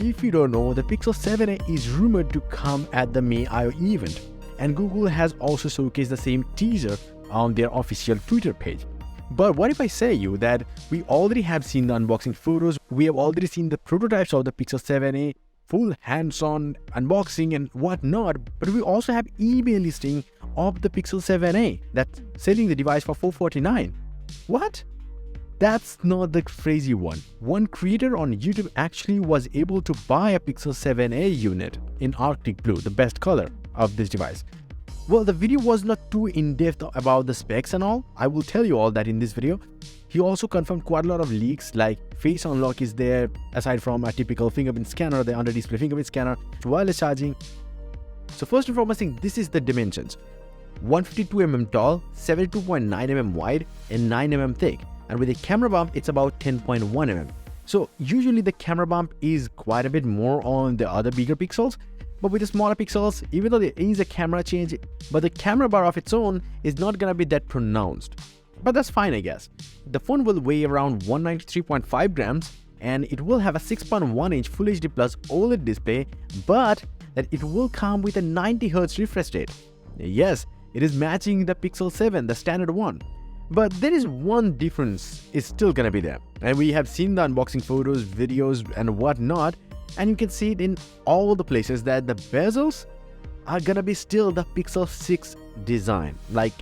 if you don't know, the Pixel 7a is rumored to come at the May I/O event, and Google has also showcased the same teaser on their official Twitter page. But what if I say you that we already have seen the unboxing photos, we have already seen the prototypes of the Pixel 7a, full hands-on unboxing and whatnot, but we also have eBay listing of the Pixel 7a that's selling the device for $449. What? That's not the crazy one. One creator on YouTube actually was able to buy a Pixel 7a unit in Arctic Blue, the best color of this device. Well, the video was not too in-depth about the specs and all. I will tell you all that in this video. He also confirmed quite a lot of leaks, like face unlock is there, aside from a typical fingerprint scanner, the under-display fingerprint scanner, wireless charging. So first and foremost, this is the dimensions. 152mm tall, 72.9mm wide, and 9mm thick. And with a camera bump, it's about 10.1mm. So usually the camera bump is quite a bit more on the other bigger pixels. But with the smaller pixels, even though there is a camera change, but the camera bar of its own is not gonna be that pronounced. But that's fine, I guess. The phone will weigh around 193.5 grams and it will have a 6.1-inch Full HD Plus OLED display, but that it will come with a 90Hz refresh rate. Yes, it is matching the Pixel 7, the standard one. But there is one difference, it's still gonna be there. And we have seen the unboxing photos, videos and whatnot, and you can see it in all the places that the bezels are gonna be still the Pixel 6 design. Like,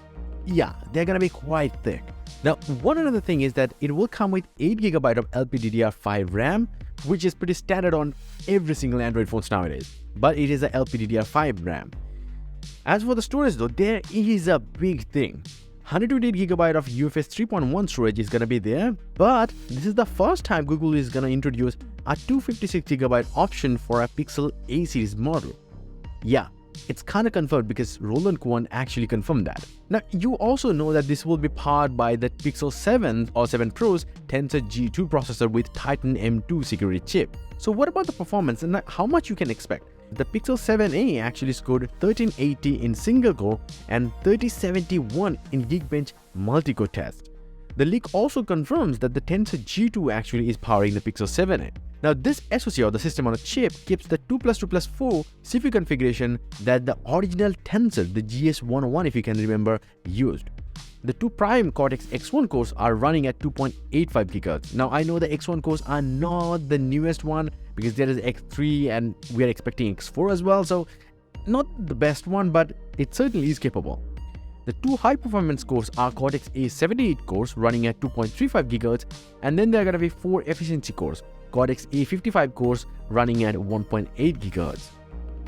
yeah, they're gonna be quite thick. Now, one other thing is that it will come with 8GB of LPDDR5 RAM, which is pretty standard on every single Android phones nowadays. But it is a LPDDR5 RAM. As for the storage though, there is a big thing. 128GB of UFS 3.1 storage is gonna be there, but this is the first time Google is gonna introduce a 256GB option for a Pixel A series model. Yeah, it's kinda confirmed because Roland Cohen actually confirmed that. Now, you also know that this will be powered by the Pixel 7 or 7 Pro's Tensor G2 processor with Titan M2 security chip. So what about the performance and how much you can expect? The Pixel 7a actually scored 1380 in single-core and 3071 in Geekbench multi-core test. The leak also confirms that the Tensor G2 actually is powering the Pixel 7a. Now this SoC or the system on a chip keeps the 2+2+4 CPU configuration that the original Tensor, the GS101 if you can remember, used. The two prime Cortex X1 cores are running at 2.85 GHz. Now I know the X1 cores are not the newest one because there is X3 and we are expecting X4 as well, so not the best one, but it certainly is capable. The two high performance cores are Cortex A78 cores running at 2.35 GHz, and then there are going to be four efficiency cores, Cortex A55 cores running at 1.8 GHz.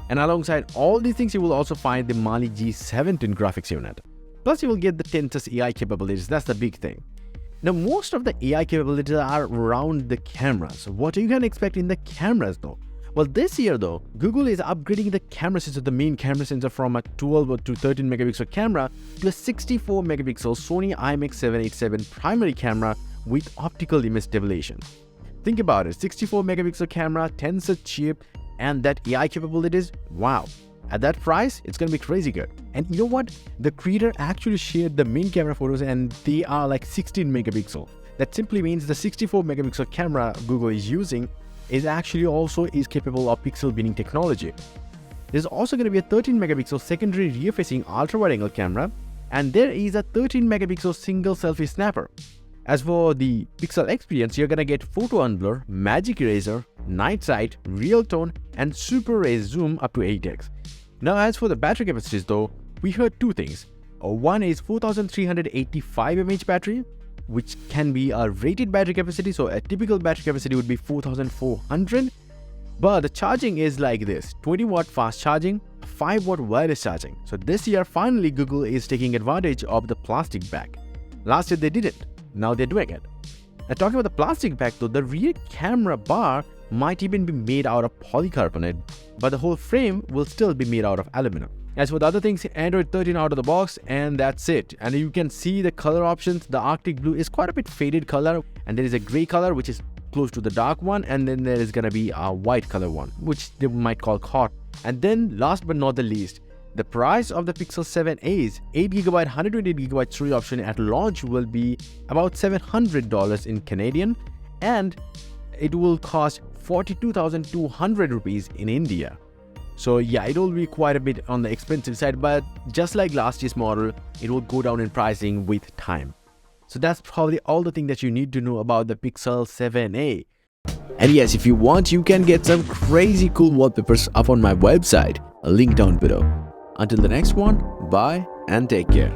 And alongside all these things, you will also find the Mali G17 graphics unit. Plus, you will get the Tensor's AI capabilities. That's the big thing. Now, most of the AI capabilities are around the cameras. What are you going to expect in the cameras though? Well, this year though, Google is upgrading the camera sensor, the main camera sensor, from a 12 to 13 megapixel camera to a 64 megapixel Sony IMX787 primary camera with optical image stabilization. Think about it, 64 megapixel camera, Tensor chip, and that AI capabilities, wow. At that price, it's gonna be crazy good. And you know what? The creator actually shared the main camera photos and they are like 16 megapixel. That simply means the 64 megapixel camera Google is using is actually also capable of pixel binning technology. There's also going to be a 13 megapixel secondary rear-facing ultra-wide angle camera, and there is a 13 megapixel single selfie snapper. As for the pixel experience, you're going to get photo unblur, magic eraser, night sight, real tone, and super ray zoom up to 8x. Now, as for the battery capacities though, we heard two things. One is 4385 mAh battery, which can be a rated battery capacity, so a typical battery capacity would be 4400, but the charging is like this: 20 watt fast charging, 5 watt wireless charging. So this year finally Google is taking advantage of the plastic back. Last year they didn't, now they're doing it. Now, talking about the plastic back though, the rear camera bar might even be made out of polycarbonate, but the whole frame will still be made out of aluminum. As for the other things, Android 13 out of the box, and that's it. And you can see the color options. The Arctic blue is quite a bit faded color, and there is a gray color which is close to the dark one, and then there is gonna be a white color one which they might call hot. And then last but not the least, the price of the Pixel 7a's 8GB 128GB storage option at launch will be about $700 in Canadian, and it will cost 42,200 rupees in India. So yeah, it will be quite a bit on the expensive side, but just like last year's model, it will go down in pricing with time. So that's probably all the thing that you need to know about the Pixel 7a. And yes, if you want, you can get some crazy cool wallpapers up on my website, a link down below. Until the next one, bye and take care.